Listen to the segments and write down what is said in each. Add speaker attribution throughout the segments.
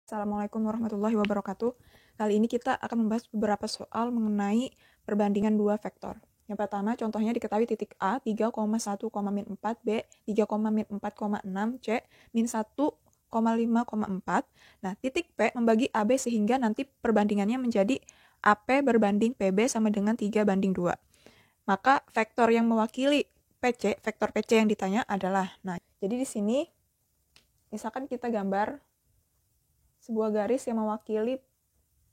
Speaker 1: Assalamualaikum warahmatullahi wabarakatuh. Kali ini kita akan membahas beberapa soal mengenai perbandingan dua vektor. Yang pertama, contohnya diketahui titik A 3,1, min 4, B 3, min 4,6, C min 1,5,4. Nah, titik P membagi AB sehingga nanti perbandingannya menjadi AP berbanding PB sama dengan 3:2. Maka vektor yang mewakili PC, vektor PC yang ditanya adalah, nah, jadi di sini misalkan kita gambar sebuah garis yang mewakili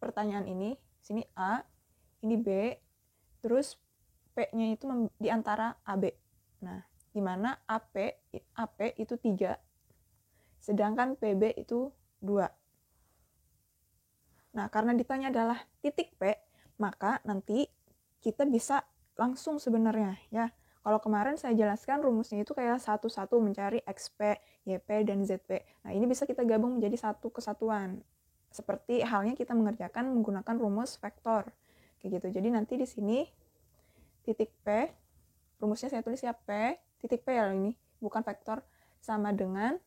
Speaker 1: pertanyaan ini. Sini A, ini B, terus P-nya itu di antara AB. Nah, di mana AP itu 3, sedangkan PB itu 2. Nah, karena ditanya adalah titik P, maka nanti kita bisa langsung sebenarnya ya. Kalau kemarin saya jelaskan rumusnya itu kayak satu-satu mencari XP, YP, dan ZP. Nah, ini bisa kita gabung menjadi satu kesatuan. Seperti halnya kita mengerjakan menggunakan rumus vektor. Kayak gitu. Jadi nanti di sini titik P, rumusnya saya tulis ya P, titik P ya ini, bukan vektor, sama dengan,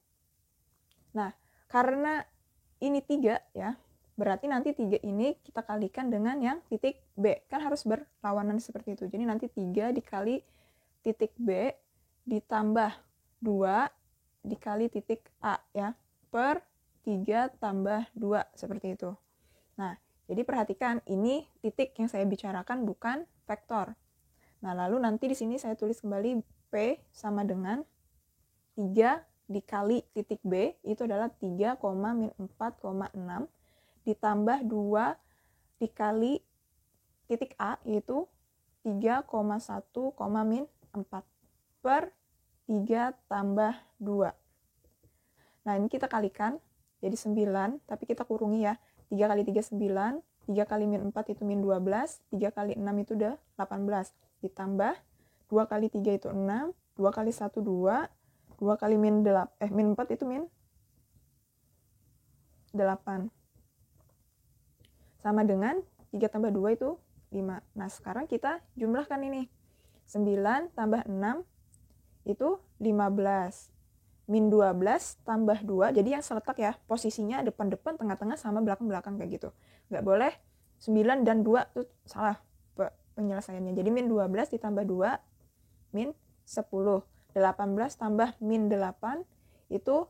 Speaker 1: nah, karena ini 3 ya, berarti nanti 3 ini kita kalikan dengan yang titik B. Kan harus berlawanan seperti itu. Jadi nanti 3 dikali titik B ditambah 2 dikali titik A ya, per 3 tambah 2 seperti itu. Nah, jadi perhatikan ini titik yang saya bicarakan bukan vektor. Nah, lalu nanti di sini saya tulis kembali P sama dengan 3 dikali titik B itu adalah 3, min 4,6 ditambah 2 dikali titik A yaitu 3,1, min 4 per 3 tambah 2. Nah, ini kita kalikan jadi 9, tapi kita kurungi ya. 3 kali 3 9, 3 kali min 4 itu min 12, 3 kali 6 itu udah 18. Ditambah 2 kali 3 itu 6, 2 kali 1 2, 2 kali min 4 itu min 8. Sama dengan 3 tambah 2 itu 5. Nah, sekarang kita jumlahkan ini. 9 tambah 6 itu 15. Min 12 tambah 2, jadi yang seletak ya, posisinya depan-depan, tengah-tengah, sama belakang-belakang kayak gitu. Nggak boleh 9 dan 2 itu salah penyelesaiannya. Jadi min 12 ditambah 2, min 10. 18 tambah min 8 itu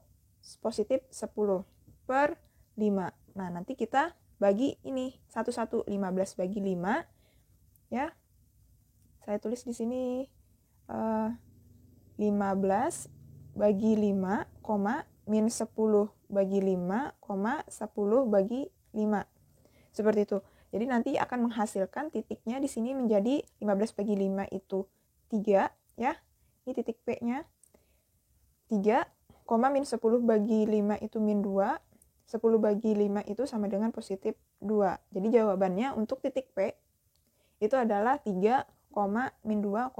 Speaker 1: positif 10 per 5. Nah, nanti kita bagi ini satu-satu, 15 bagi 5 ya. Saya tulis di sini 15 bagi 5, min 10 bagi 5, 10 bagi 5. Seperti itu. Jadi nanti akan menghasilkan titiknya di sini menjadi 15 bagi 5 itu 3 ya. Ini titik P-nya. 3, min 10 bagi 5 itu min 2. 10 bagi 5 itu sama dengan positif 2. Jadi jawabannya untuk titik P itu adalah 3, min 2,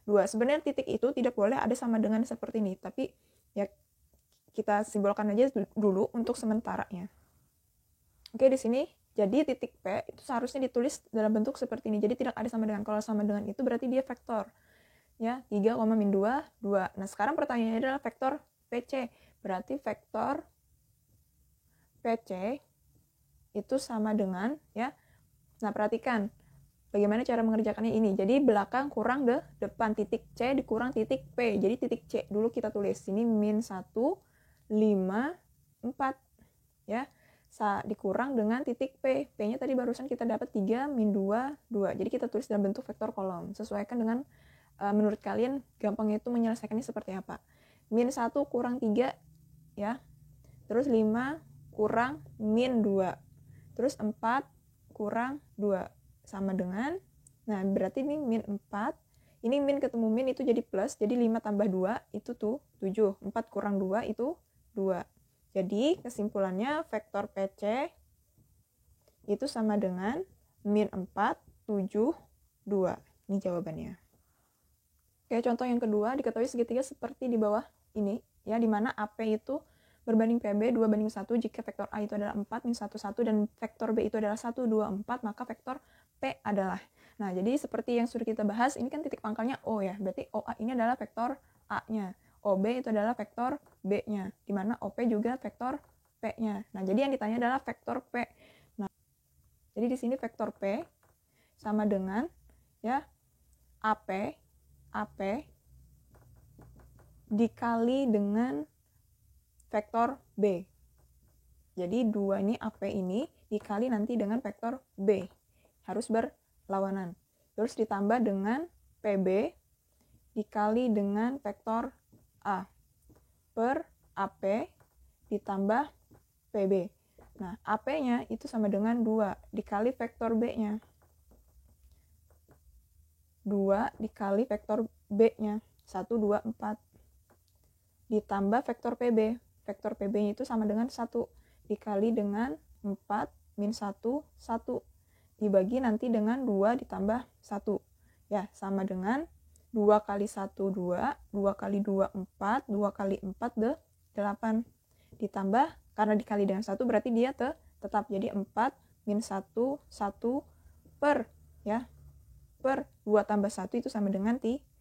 Speaker 1: 2. Sebenarnya titik itu tidak boleh ada sama dengan seperti ini, tapi ya kita simbolkan aja dulu untuk sementaranya. Oke, di sini jadi titik P itu seharusnya ditulis dalam bentuk seperti ini. Jadi tidak ada sama dengan. Kalau sama dengan itu berarti dia vektor. Ya, 3, min 2, 2. Nah, sekarang pertanyaannya adalah vektor PC. Berarti vektor PC itu sama dengan ya. Nah, perhatikan bagaimana cara mengerjakannya ini. Jadi belakang kurang depan, titik C dikurang titik P. Jadi titik C dulu kita tulis. Sini min 1, 5, 4. Ya. Dikurang dengan titik P. P-nya tadi barusan kita dapat 3, min 2, 2. Jadi kita tulis dalam bentuk vektor kolom. Sesuaikan dengan menurut kalian gampangnya itu menyelesaikannya seperti apa. Min 1 kurang 3 ya. Terus 5 kurang min 2. Terus 4 kurang 2. Sama dengan, nah berarti ini min 4, ini min ketemu min itu jadi plus, jadi 5 tambah 2 itu tuh 7, 4 kurang 2 itu 2. Jadi kesimpulannya vektor PC itu sama dengan min 4, 7, 2. Ini jawabannya. Oke, contoh yang kedua, diketahui segitiga seperti di bawah ini, ya, di mana AP itu berbanding PB 2:1 jika vektor A itu adalah 4, min 1, 1, dan vektor B itu adalah 1, 2, 4, maka vektor P adalah. Nah, jadi seperti yang sudah kita bahas, ini kan titik pangkalnya O ya, berarti OA ini adalah vektor A-nya. OB itu adalah vektor B-nya, di mana OP juga vektor P-nya. Nah, jadi yang ditanya adalah vektor P. Nah, jadi di sini vektor P sama dengan ya AP dikali dengan vektor B. Jadi 2 ini AP ini dikali nanti dengan vektor B. Harus berlawanan. Terus ditambah dengan PB dikali dengan vektor A per AP ditambah PB. Nah, AP-nya itu sama dengan 2 dikali vektor B-nya. 2 dikali vektor B-nya. 1, 2, 4. Ditambah vektor PB. Vektor PB-nya itu sama dengan 1 dikali dengan 4 min 1, 1. Dibagi nanti dengan 2 ditambah 1. Ya, sama dengan 2 kali 1, 2. 2 kali 2, 4. 2 kali 4, 8. Ditambah, karena dikali dengan 1 berarti dia tetap. Jadi 4 min 1, 1 per, ya, per 2 tambah 1 itu sama dengan 3.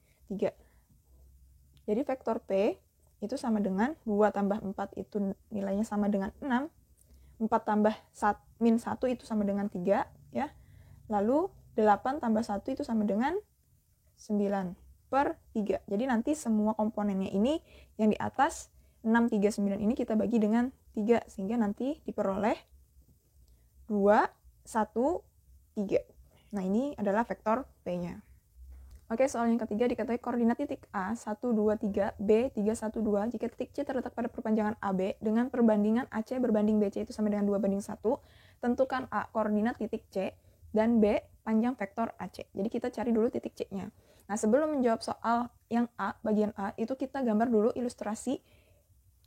Speaker 1: Jadi vektor P itu sama dengan 2 tambah 4 itu nilainya sama dengan 6. 4 tambah min 1 itu sama dengan 3. Ya. Lalu 8 tambah 1 itu sama dengan 9 per 3. Jadi nanti semua komponennya ini yang di atas 6, 3, 9 ini kita bagi dengan 3. Sehingga nanti diperoleh 2, 1, 3. Nah, ini adalah vektor P-nya. Oke, soal yang ketiga dikatakan koordinat titik A 1, 2, 3, B 3, 1, 2 jika titik C terletak pada perpanjangan AB dengan perbandingan AC berbanding BC itu sama dengan 2 banding 1, tentukan A koordinat titik C dan B panjang vektor AC. Jadi kita cari dulu titik C-nya. Nah, sebelum menjawab soal yang A, bagian A, itu kita gambar dulu ilustrasi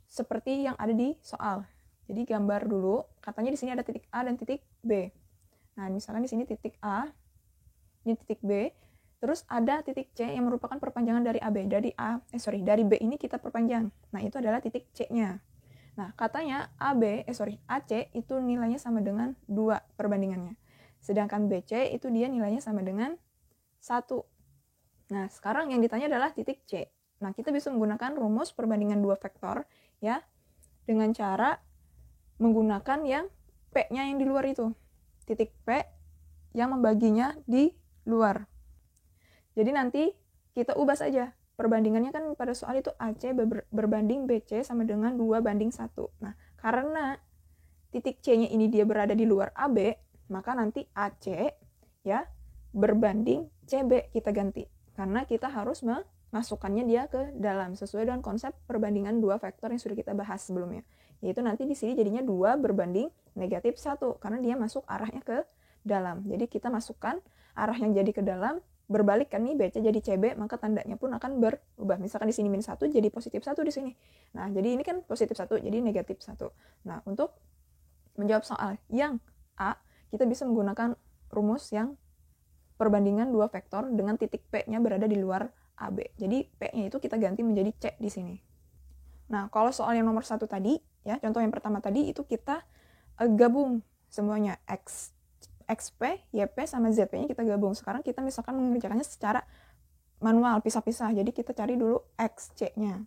Speaker 1: seperti yang ada di soal. Jadi gambar dulu, katanya di sini ada titik A dan titik B. Nah, misalkan di sini titik A, ini titik B, terus ada titik C yang merupakan perpanjangan dari AB. Dari B ini kita perpanjang. Nah, itu adalah titik C-nya. Nah, katanya AC itu nilainya sama dengan 2 perbandingannya. Sedangkan BC itu dia nilainya sama dengan 1. Nah, sekarang yang ditanya adalah titik C. Nah, kita bisa menggunakan rumus perbandingan 2 vektor ya dengan cara menggunakan yang P-nya yang di luar itu. Titik P yang membaginya di luar. Jadi nanti kita ubah saja. Perbandingannya kan pada soal itu AC berbanding BC sama dengan 2 banding 1. Nah, karena titik C-nya ini dia berada di luar AB, maka nanti AC ya berbanding CB kita ganti. Karena kita harus memasukkannya dia ke dalam sesuai dengan konsep perbandingan 2 vektor yang sudah kita bahas sebelumnya. Yaitu nanti di sini jadinya 2 berbanding negatif 1 karena dia masuk arahnya ke dalam. Jadi kita masukkan arah yang jadi ke dalam, berbalik kan nih BC jadi CB, maka tandanya pun akan berubah. Misalkan di sini min 1 jadi positif 1 di sini. Nah, jadi ini kan positif 1 jadi negatif 1. Nah, untuk menjawab soal yang A, kita bisa menggunakan rumus yang perbandingan 2 vektor dengan titik P-nya berada di luar AB. Jadi P-nya itu kita ganti menjadi C di sini. Nah, kalau soal yang nomor 1 tadi, ya contoh yang pertama tadi itu kita gabung semuanya XP, YP, sama ZP-nya kita gabung. Sekarang kita misalkan mengerjakannya secara manual, pisah-pisah. Jadi kita cari dulu XC-nya.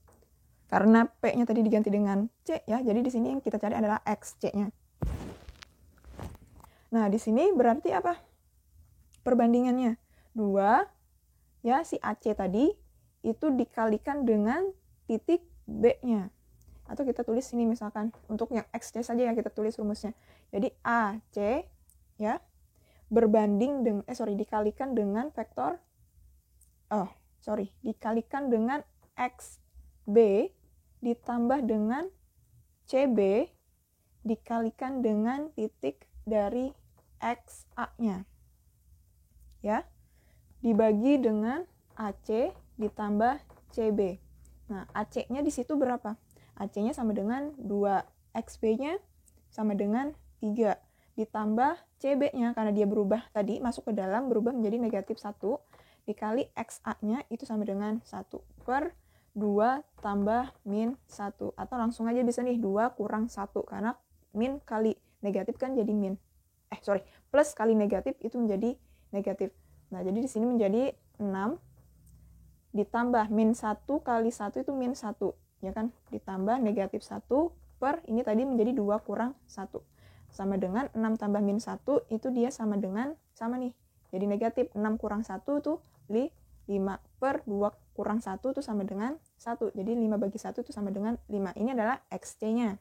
Speaker 1: Karena P-nya tadi diganti dengan C, ya. Jadi di sini yang kita cari adalah XC-nya. Nah, di sini berarti apa? Perbandingannya 2, ya si AC tadi itu dikalikan dengan titik B-nya. Atau kita tulis sini misalkan, untuk yang XC saja ya kita tulis rumusnya. Jadi AC ya dikalikan dengan vektor dikalikan dengan XB ditambah dengan CB dikalikan dengan titik dari XA-nya. Ya. Dibagi dengan AC ditambah CB. Nah, AC-nya di situ berapa? AC-nya sama dengan 2, XB-nya sama dengan 3. Ditambah CB-nya karena dia berubah tadi masuk ke dalam berubah menjadi negatif 1 dikali XA-nya itu sama dengan 1 per 2 tambah min 1 atau langsung aja bisa nih 2 kurang 1 karena min kali negatif kan jadi plus kali negatif itu menjadi negatif. Nah, jadi di sini menjadi 6 ditambah min 1 kali 1 itu min 1 ya kan, ditambah negatif 1 per ini tadi menjadi 2 kurang 1. Sama dengan 6 tambah min 1 itu dia sama dengan, sama nih. Jadi negatif 6 kurang 1 tuh 5 per 2 kurang 1 tuh sama dengan 1. Jadi 5 bagi 1 itu sama dengan 5. Ini adalah XC-nya.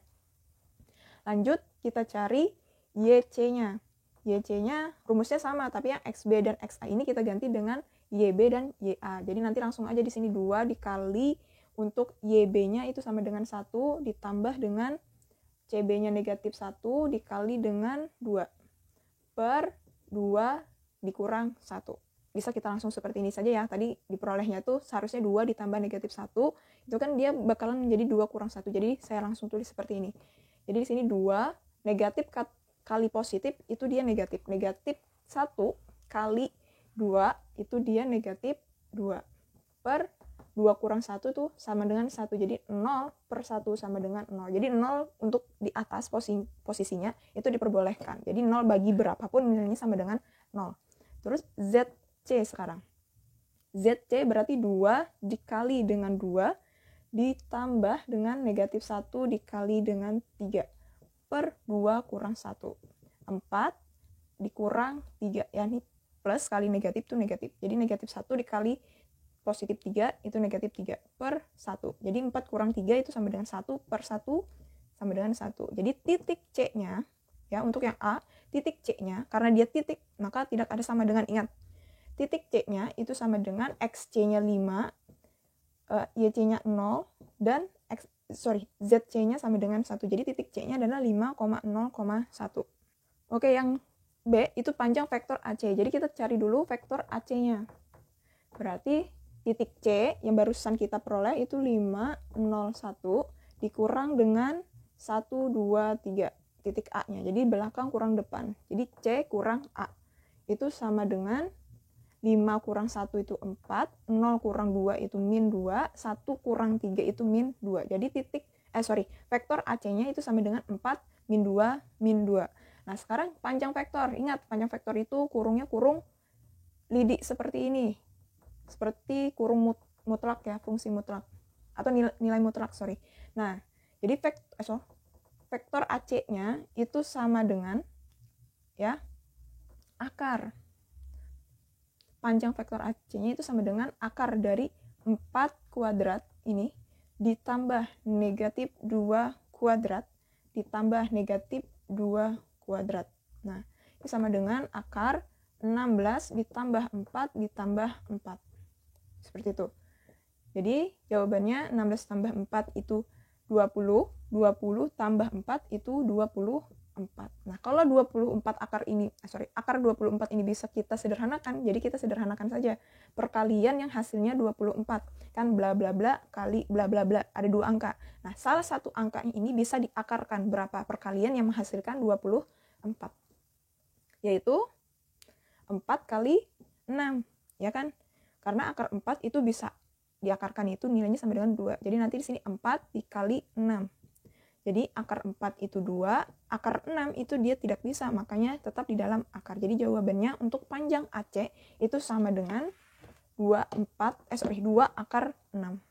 Speaker 1: Lanjut kita cari YC-nya. YC-nya rumusnya sama, tapi yang XB dan XA ini kita ganti dengan YB dan YA. Jadi nanti langsung aja di sini 2 dikali untuk YB-nya itu sama dengan 1 ditambah dengan CB-nya negatif 1 dikali dengan 2 per 2 dikurang 1. Bisa kita langsung seperti ini saja ya. Tadi diperolehnya tuh seharusnya 2 ditambah negatif 1. Itu kan dia bakalan menjadi 2 kurang 1. Jadi saya langsung tulis seperti ini. Jadi di sini 2 negatif kali positif itu dia negatif. Negatif 1 kali 2 itu dia negatif 2 per 2 kurang 1 tuh sama dengan 1. Jadi 0 per 1 sama dengan 0. Jadi 0 untuk di atas posisinya itu diperbolehkan. Jadi 0 bagi berapapun nilainya sama dengan 0. Terus ZC sekarang. ZC berarti 2 dikali dengan 2 ditambah dengan negatif 1 dikali dengan 3 per 2 kurang 1. 4 dikurang 3. Ya ini plus kali negatif itu negatif. Jadi negatif 1 dikali positif 3 itu negatif 3 per 1. Jadi 4 kurang 3 itu sama dengan 1 per 1 sama dengan 1. Jadi titik C-nya, ya untuk yang A, titik C-nya, karena dia titik, maka tidak ada sama dengan, ingat. Titik C-nya itu sama dengan XC-nya 5, YC-nya 0, dan ZC-nya sama dengan 1. Jadi titik C-nya adalah 5,0,1. Oke, yang B itu panjang vektor AC. Jadi kita cari dulu vektor AC-nya. Berarti titik C yang barusan kita peroleh itu 5, 0, 1 dikurang dengan 1, 2, 3 titik A-nya. Jadi belakang kurang depan. Jadi C kurang A. Itu sama dengan 5 kurang 1 itu 4, 0 kurang 2 itu min 2, 1 kurang 3 itu min 2. Jadi vektor AC-nya itu sama dengan 4, min 2, min 2. Nah sekarang panjang vektor. Ingat, panjang vektor itu kurungnya kurung lidi seperti ini. Seperti kurung mutlak ya, fungsi mutlak. Atau nilai mutlak, Nah, jadi vektor AC-nya itu sama dengan ya akar. Panjang vektor AC-nya itu sama dengan akar dari 4 kuadrat ini ditambah negatif 2 kuadrat ditambah negatif 2 kuadrat. Nah, itu sama dengan akar 16 ditambah 4 ditambah 4. Seperti itu. Jadi, jawabannya 16 tambah 4 itu 20, 20 tambah 4 itu 24. Nah, kalau 24 akar 24 ini bisa kita sederhanakan, jadi kita sederhanakan saja. Perkalian yang hasilnya 24. Kan bla bla bla kali bla bla bla, ada 2 angka. Nah, salah satu angkanya ini bisa diakarkan berapa perkalian yang menghasilkan 24. Yaitu 4 kali 6, ya kan? Karena akar 4 itu bisa diakarkan itu nilainya sama dengan 2. Jadi nanti di sini 4 dikali 6. Jadi akar 4 itu 2, akar 6 itu dia tidak bisa, makanya tetap di dalam akar. Jadi jawabannya untuk panjang AC itu sama dengan 2 akar 6.